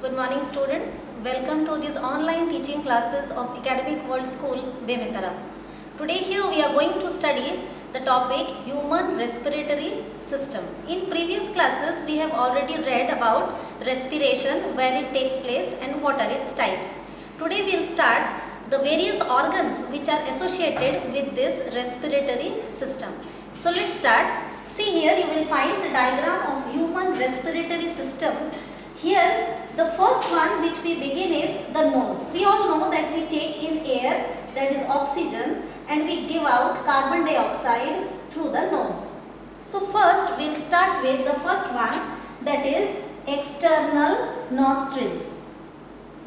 Good morning students. Welcome to these online teaching classes of Academic World School, Bemitara. Today here we are going to study the topic Human Respiratory System. In previous classes we have already read about respiration, where it takes place and what are its types. Today we will start the various organs which are associated with this respiratory system. So let's start. See here you will find the diagram of human respiratory system. Here the first one which we begin is the nose. We all know that we take in air, that is oxygen, and we give out carbon dioxide through the nose. So first we will start with the first one, that is external nostrils.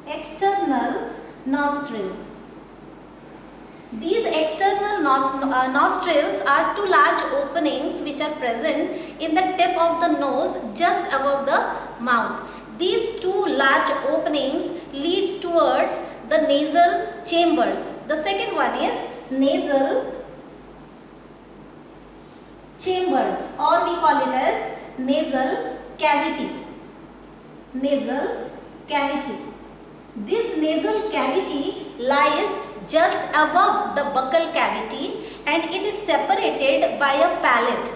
External nostrils. These external nostrils are two large openings which are present in the tip of the nose just above the mouth. These two large openings leads towards the nasal chambers. The second one is nasal chambers, or we call it as nasal cavity. Nasal cavity. This nasal cavity lies just above the buccal cavity and it is separated by a palate.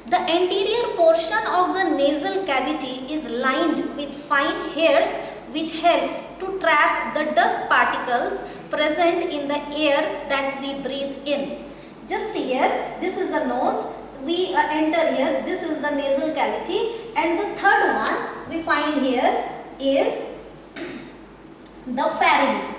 The anterior portion of the nasal cavity is lined with fine hairs which helps to trap the dust particles present in the air that we breathe in. Just see here, this is the nose, we enter here, this is the nasal cavity, and the third one we find here is the pharynx.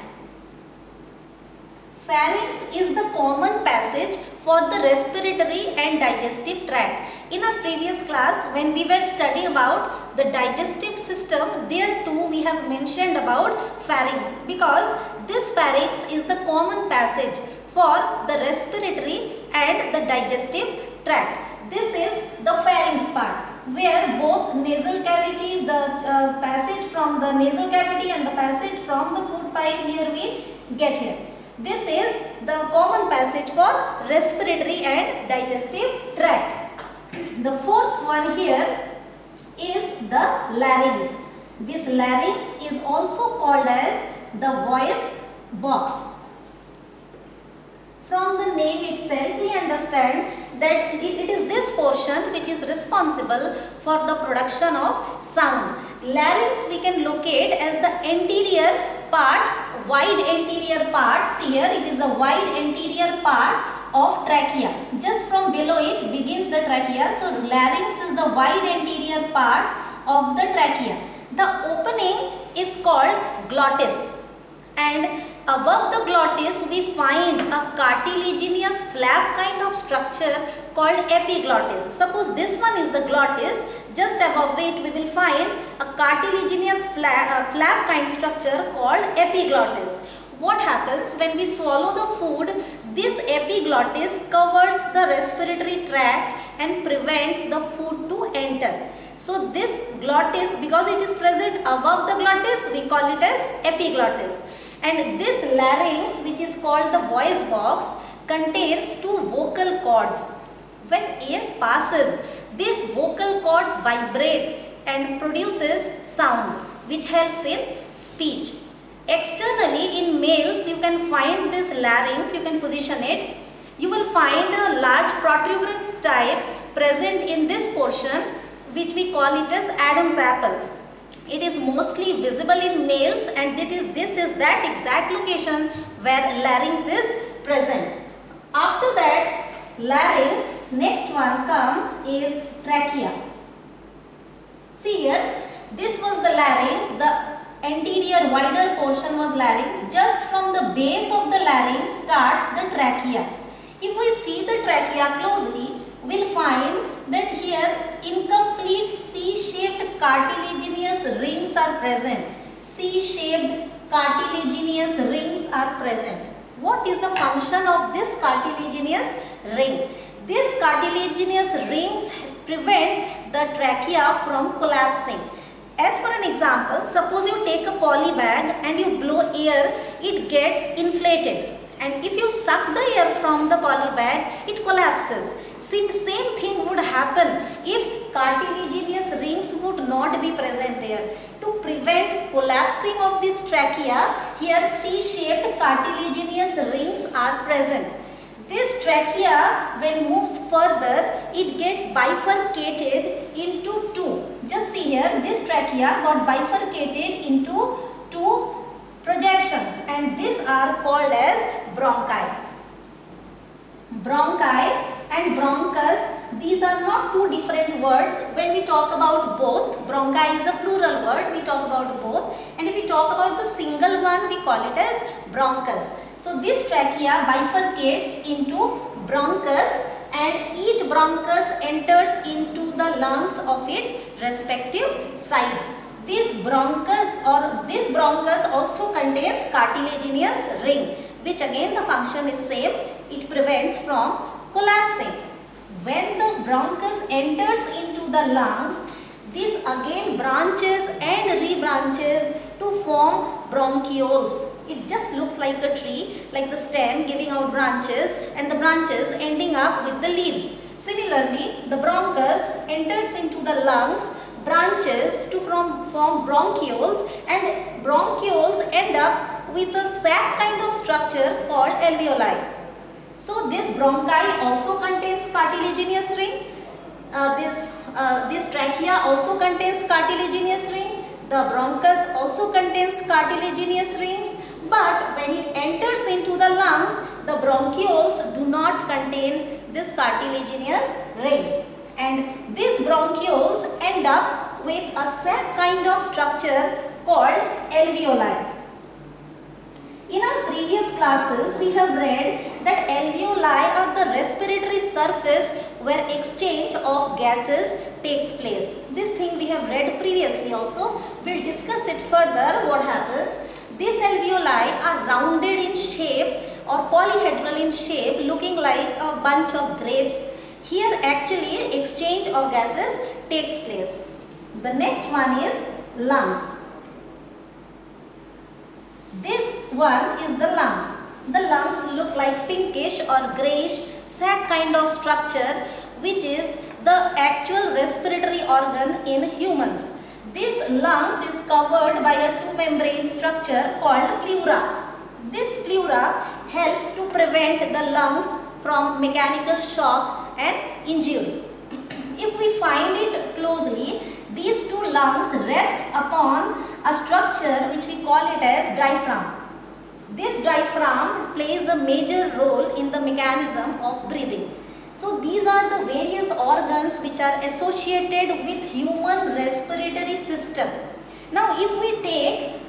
Pharynx is the common passage for the respiratory and digestive tract. In our previous class, when we were studying about the digestive system, there too we have mentioned about pharynx, because this pharynx is the common passage for the respiratory and the digestive tract. This is the pharynx part, where both nasal cavity, the passage from the nasal cavity and the passage from the food pipe here we get here. This is the common passage for respiratory and digestive tract. The fourth one here is the larynx. This larynx is also called as the voice box. From the name itself we understand that it is this portion which is responsible for the production of sound. Larynx we can locate as the anterior part, wide anterior part. See here, it is a wide anterior part of trachea. Just from below it begins the trachea. So larynx is the wide anterior part of the trachea. The opening is called glottis, and above the glottis we find a cartilaginous flap kind of structure called epiglottis. Suppose this one is the glottis, just above it we will find a cartilaginous flap kind structure called epiglottis. What happens when we swallow the food? This epiglottis covers the respiratory tract and prevents the food to enter. So this glottis, because it is present above the glottis, we call it as epiglottis. And this larynx, which is called the voice box, contains two vocal cords. When air passes, these vocal cords vibrate and produces sound, which helps in speech. Externally, in males, you can find this larynx, you can position it. You will find a large protuberance type present in this portion, which we call it as Adam's apple. It is mostly visible in males, and this is that exact location where larynx is present. After that larynx, next one comes is trachea. See here, this was the larynx, the anterior wider portion was larynx. Just from the base of the larynx starts the trachea. If we see the trachea closely, we will find that here incomplete C-shaped cartilaginous rings are present. C-shaped cartilaginous rings are present. What is the function of this cartilaginous ring? These cartilaginous rings prevent the trachea from collapsing. As for an example, suppose you take a poly bag and you blow air, it gets inflated. And if you suck the air from the poly bag, it collapses. Same thing would happen if cartilaginous rings would not be present there. To prevent collapsing of this trachea, here C-shaped cartilaginous rings are present. This trachea, when moves further, it gets bifurcated into two. Just see here, this trachea got bifurcated into two projections, and these are called as bronchi. Bronchi and bronchus, these are not two different words. When we talk about both, bronchi is a plural word, we talk about both, and if we talk about the single one, we call it as bronchus. So this trachea bifurcates into bronchus, and each bronchus enters into the lungs of its respective side. This bronchus also contains cartilaginous ring, which again the function is same. It prevents from collapsing. When the bronchus enters into the lungs, this again branches and rebranches to form bronchioles. It just looks like a tree, like the stem giving out branches, and the branches ending up with the leaves. Similarly, the bronchus enters into the lungs, branches to form bronchioles, and bronchioles end up with a sac kind of structure called alveoli. So this bronchi also contains cartilaginous ring. This trachea also contains cartilaginous ring. The bronchus also contains cartilaginous rings. But when it enters into the lungs, the bronchioles do not contain this cartilaginous rings. And these bronchioles end up with a sac kind of structure called alveoli. In our previous classes, we have read that alveoli are the respiratory surface where exchange of gases takes place. This thing we have read previously also. We'll discuss it further what happens. These alveoli are rounded in shape or polyhedral in shape, looking like a bunch of grapes. Here actually exchange of gases takes place. The next one is lungs. This one is the lungs. The lungs look like pinkish or greyish sac kind of structure, which is the actual respiratory organ in humans. This lungs is covered by a two-membrane structure called pleura. This pleura helps to prevent the lungs from mechanical shock and injury. If we find it closely, these two lungs rests upon a structure which we call it as diaphragm. This diaphragm plays a major role in the mechanism of breathing. So these are the various organs which are associated with human respiratory system. Now if we take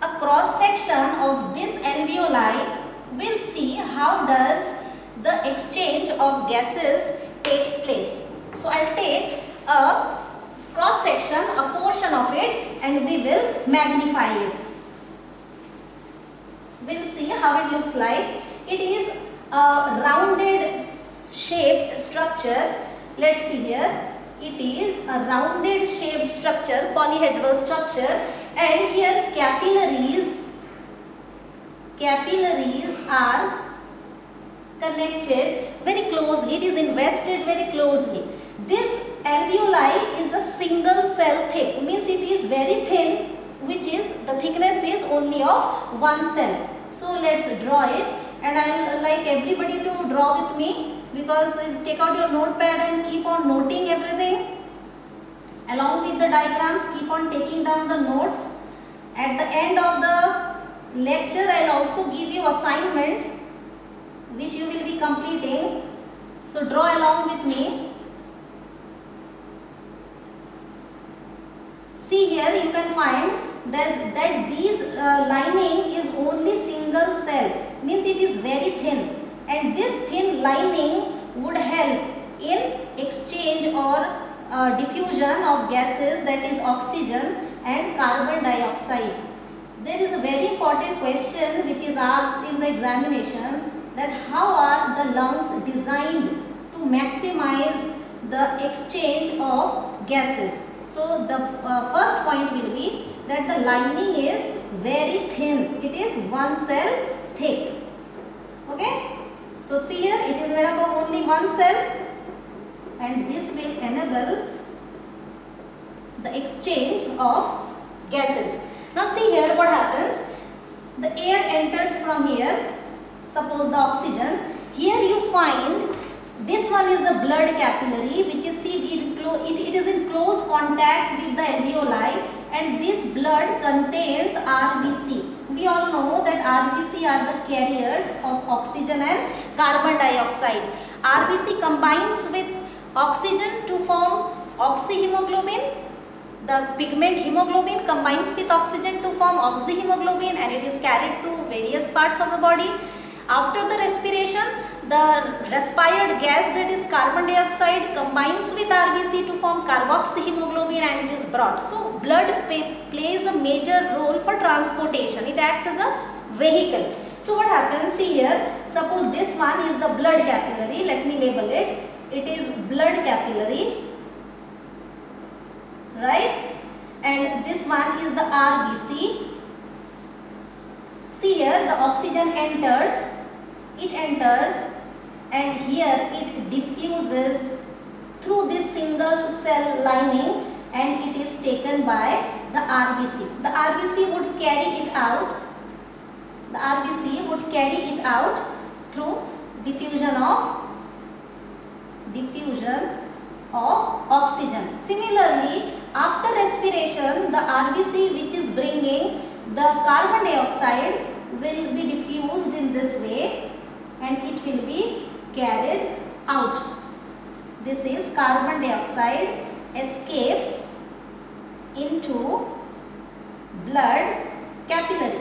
a cross section of this alveoli, we'll see how does the exchange of gases takes place. So I'll take a cross section, a portion of it, and we will magnify it. We'll see how it looks like. It is a rounded shaped structure. Let's see here. It is a rounded shaped structure, polyhedral structure, and here capillaries are connected very closely. It is invested very closely. This alveoli is a single cell thick, means it is very thin, which is the thickness is only of one cell. So let's draw it, and I will like everybody to draw with me, because take out your notepad and keep on noting everything. Along with the diagrams, keep on taking down the notes. At the end of the lecture, I will also give you assignment which you will be completing. So draw along with me. See here, you can find that these lining is only single cell, means it is very thin, and this thin lining would help in exchange or diffusion of gases, that is oxygen and carbon dioxide. There is a very important question which is asked in the examination, that how are the lungs designed to maximize the exchange of gases. So the first point will be that the lining is very thin. It is one cell thick. Okay. So see here, it is made up of only one cell. and this will enable the exchange of gases. Now see here what happens. The air enters from here, suppose the oxygen. Here you find this one is the blood capillary, which is it is in close contact with the alveoli, and this blood contains RBC. We all know that RBC are the carriers of oxygen and carbon dioxide. RBC combines with oxygen to form oxyhemoglobin. The pigment hemoglobin combines with oxygen to form oxyhemoglobin, and it is carried to various parts of the body. After the respiration, the respired gas, that is carbon dioxide, combines with RBC to form carboxyhemoglobin, and it is brought. So blood plays a major role for transportation. It acts as a vehicle. So what happens, see here, suppose this one is the blood capillary. Let me label it. It is blood capillary, right? And this one is the RBC. See here, the oxygen enters, and here it diffuses through this single cell lining, and it is taken by the RBC. The RBC would carry it out. The RBC would carry it out through diffusion of oxygen. Similarly, after respiration, the RBC, which is bringing the carbon dioxide, will be diffused in this way, and it will be carried out. This is carbon dioxide escapes into blood capillary.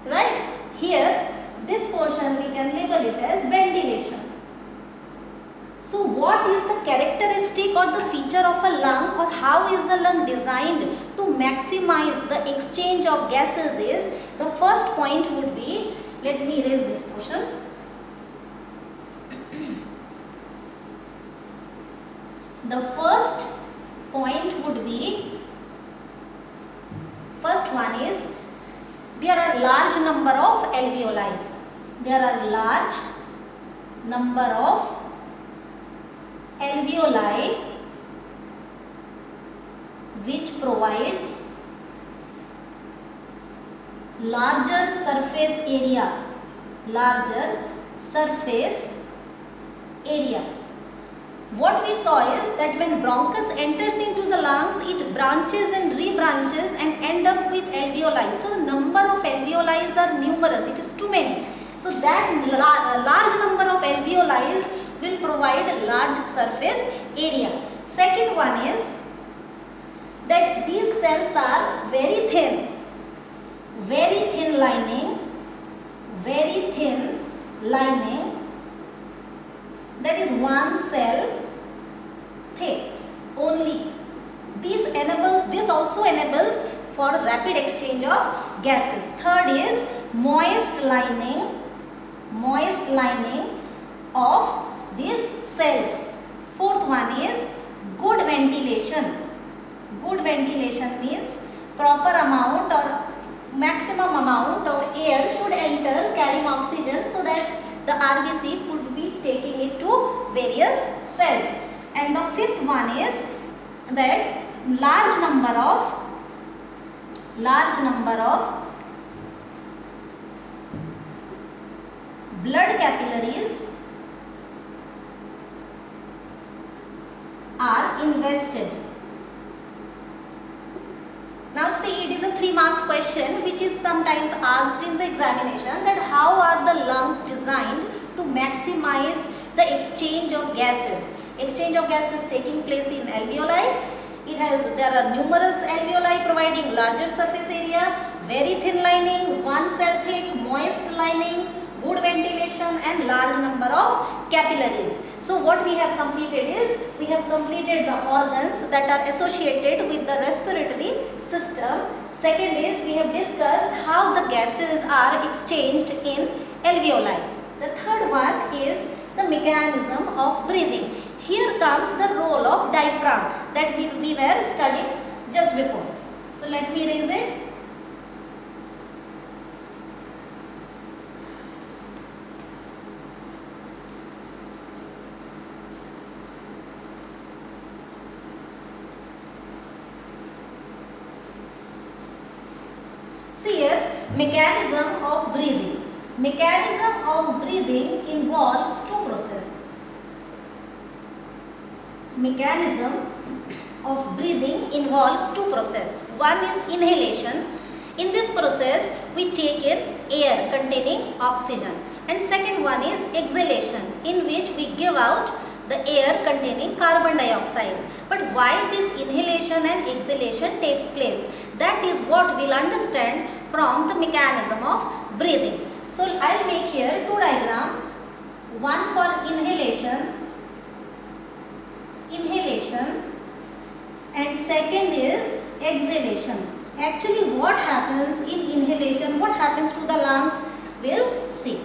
Right? Here, this portion we can label it as ventilation. So what is the characteristic or the feature of a lung, or how is the lung designed to maximize the exchange of gases is, the first point would be, let me erase this portion. The first point would be, first one is, there are large number of alveoli. There are large number of alveoli which provides larger surface area. What we saw is that when bronchus enters into the lungs, it branches and rebranches and end up with alveoli. So the number of alveoli are numerous, it is too many. So that large number of alveoli will provide large surface area. Second one is that these cells are very thin lining, that is one cell thick only. This also enables for rapid exchange of gases. Third is moist lining of these cells. Fourth one is good ventilation. Good ventilation means proper amount or maximum amount of air should enter carrying oxygen, so that the RBC could be taking it to various cells. And the fifth one is that large number of blood capillaries are invested. Now see, it is a 3 marks question which is sometimes asked in the examination, that how are the lungs designed to maximize the exchange of gases. Exchange of gases taking place in alveoli. There are numerous alveoli providing larger surface area, very thin lining, one cell thick, moist lining, good ventilation, and large number of capillaries. So what we have completed is, we have completed the organs that are associated with the respiratory system. Second is, we have discussed how the gases are exchanged in alveoli. The third one is the mechanism of breathing. Here comes the role of diaphragm that we were studying just before. So let me erase it. See here, mechanism of breathing. Mechanism of breathing involves two processes. Mechanism of breathing involves two processes. One is inhalation. In this process, we take in air containing oxygen. And second one is exhalation, in which we give out the air containing carbon dioxide. But why this inhalation and exhalation takes place? That is what we'll understand from the mechanism of breathing. So I'll make here two diagrams. One for inhalation, and second is exhalation. Actually, what happens in inhalation, what happens to the lungs, we'll see.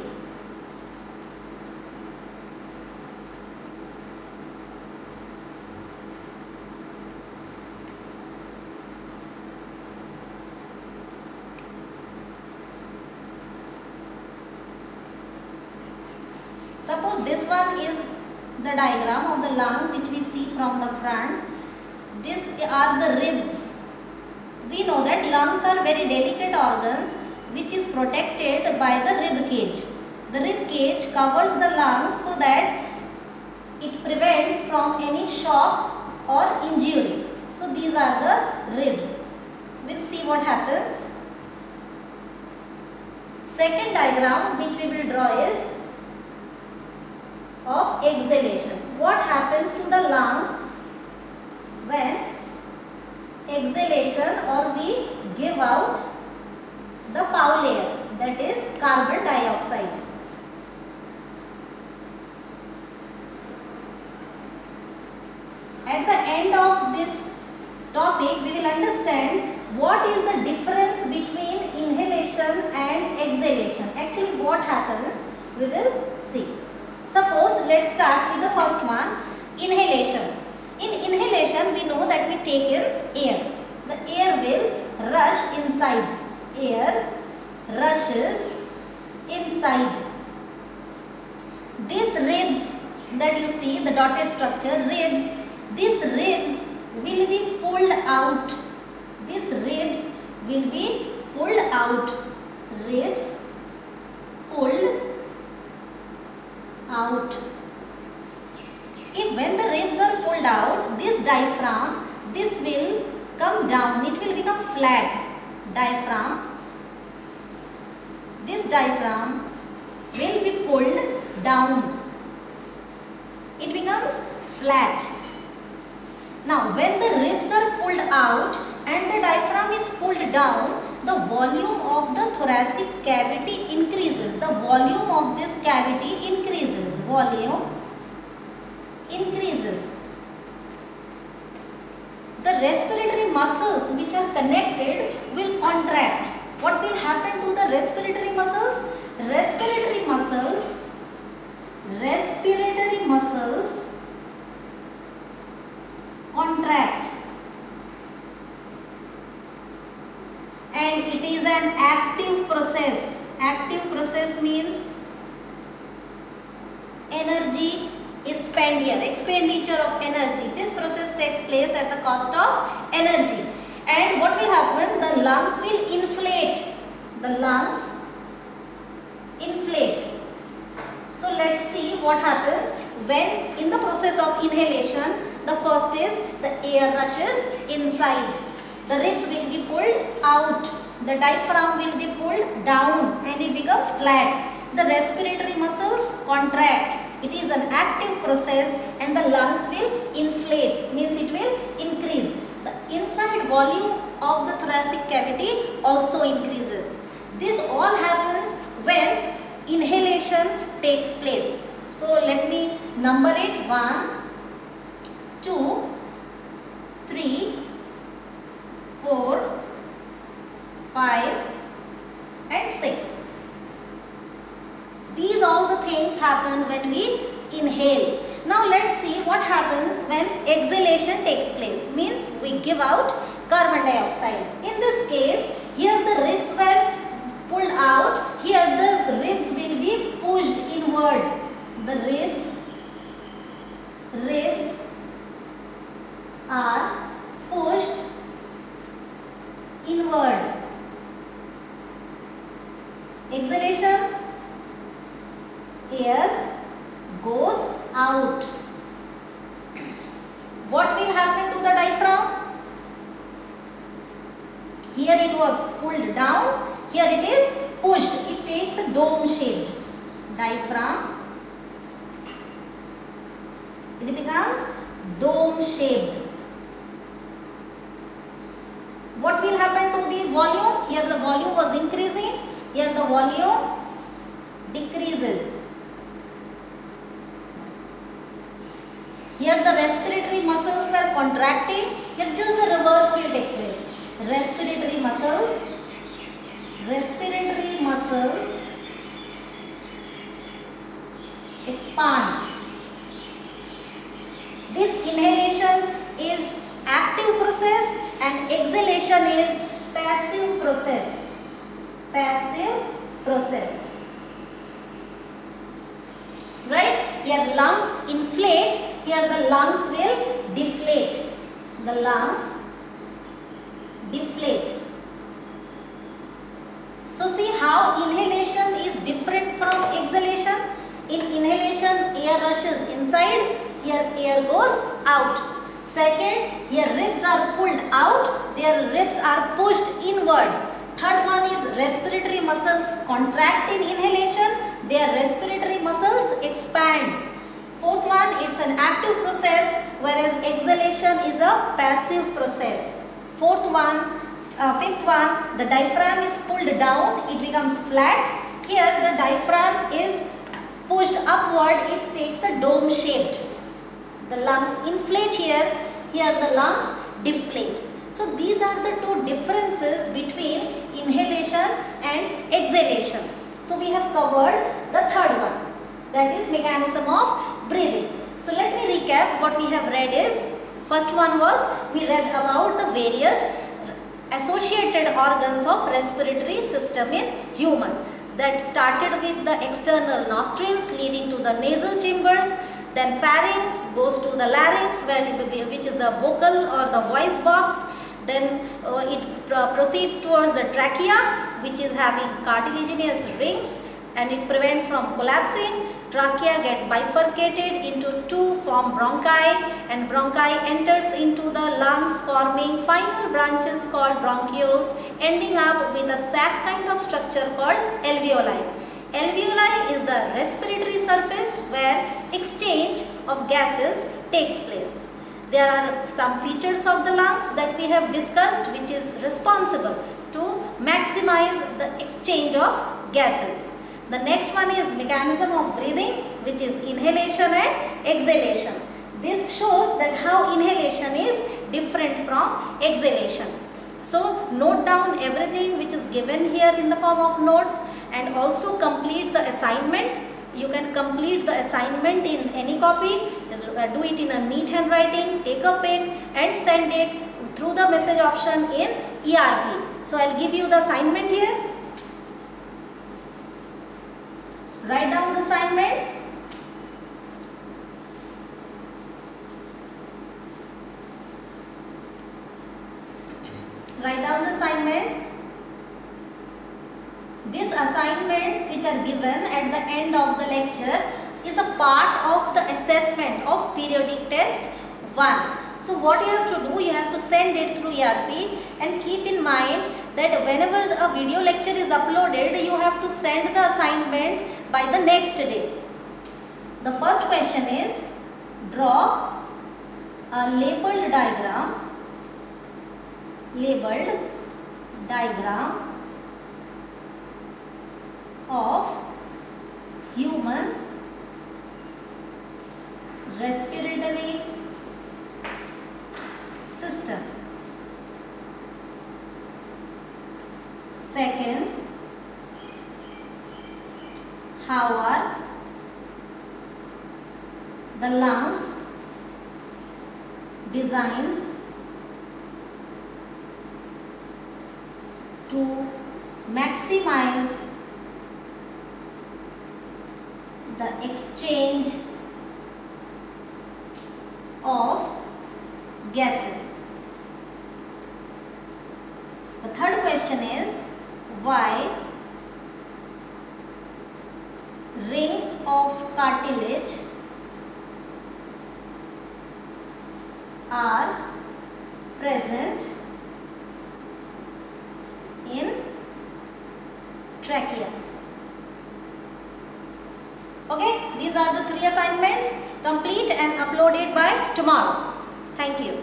Suppose this one is the diagram of the lung which we see from the front. These are the ribs. We know that lungs are very delicate organs which is protected by the rib cage. The rib cage covers the lungs so that it prevents from any shock or injury. So these are the ribs. We'll see what happens. Second diagram which we will draw is of exhalation. What happens to the lungs when exhalation or we give out the foul air, that is carbon dioxide. At the end of this topic, we will understand what is the difference between inhalation and exhalation. Actually, what happens, we will see. Suppose, let's start with the first one, inhalation. In inhalation, we know that we take in air. The air will rush inside. Air rushes inside. These ribs that you see, the dotted structure, ribs, these ribs will be pulled out. These ribs will be pulled out. Ribs pulled out. If when the ribs are pulled out, this diaphragm, this will come down, it will become flat. Diaphragm, this diaphragm will be pulled down. It becomes flat. Now when the ribs are pulled out and the diaphragm is pulled down, the volume of the thoracic cavity increases. The volume of this cavity increases. Volume increases. The respiratory muscles which are connected will contract. What will happen to the respiratory muscles? Respiratory muscles contract. And it is an active process. Active process means energy expenditure of energy. This process takes place at the cost of energy. And what will happen? The lungs will inflate. The lungs inflate. So let's see what happens when in the process of inhalation. The first is the air rushes inside. The ribs will be pulled out. The diaphragm will be pulled down and it becomes flat. The respiratory muscles contract. It is an active process and the lungs will inflate, means it will increase. The inside volume of the thoracic cavity also increases. This all happens when inhalation takes place. So let me number it. 1, 2, 3, 4, 5 and 6. These all the things happen when we inhale. Now let's see what happens when exhalation takes place. Means we give out carbon dioxide. In this case, here the ribs were pulled out. Here the ribs will be pushed inward. The ribs are pushed inward. Exhalation, air goes out. What will happen to the diaphragm? Here it was pulled down, here it is pushed. It takes a dome shaped. Diaphragm, it becomes dome shaped. What will happen to the volume? Here the volume was increasing, here the volume decreases. Here the respiratory muscles were contracting, here just the reverse will take place. Respiratory muscles expand. This inhalation is active process and exhalation is passive process. Right? Here lungs inflate, here the lungs will deflate. The lungs deflate. So see how inhalation is different from exhalation. In inhalation, air rushes inside, here air goes out. Second, here ribs are pulled out, their ribs are pushed inward. Third one is respiratory muscles contract in inhalation, their respiratory muscles expand. Fourth one, it's an active process, whereas exhalation is a passive process. Fifth one, the diaphragm is pulled down, it becomes flat. Here the diaphragm is pushed upward, it takes a dome shaped. The lungs inflate here, here the lungs deflate. So these are the two differences between inhalation and exhalation. So we have covered the third one, that is mechanism of breathing. So let me recap what we have read is, first one was we read about the various associated organs of respiratory system in human. That started with the external nostrils leading to the nasal chambers, then pharynx goes to the larynx which is the vocal or the voice box, then it proceeds towards the trachea which is having cartilaginous rings and it prevents from collapsing. Trachea gets bifurcated into two, form bronchi, and bronchi enters into the lungs forming finer branches called bronchioles, ending up with a sac kind of structure called alveoli. Alveoli is the respiratory surface where exchange of gases takes place. There are some features of the lungs that we have discussed which is responsible to maximize the exchange of gases. The next one is mechanism of breathing, which is inhalation and exhalation. This shows that how inhalation is different from exhalation. So note down everything which is given here in the form of notes and also complete the assignment. You can complete the assignment in any copy, do it in a neat handwriting, take a pic and send it through the message option in ERP. So I'll give you the assignment here. Write down the assignment. Write down the assignment. These assignments which are given at the end of the lecture is a part of the assessment of periodic test 1. So what you have to do, you have to send it through ERP and keep in mind that whenever a video lecture is uploaded, you have to send the assignment by the next day. The first question is, draw a labeled diagram of human respiratory system. Second, how are the lungs designed to maximize the exchange of gases. The third question is, why rings of cartilage are present in trachea. Okay, these are the 3 assignments. Complete and uploaded by tomorrow. Thank you.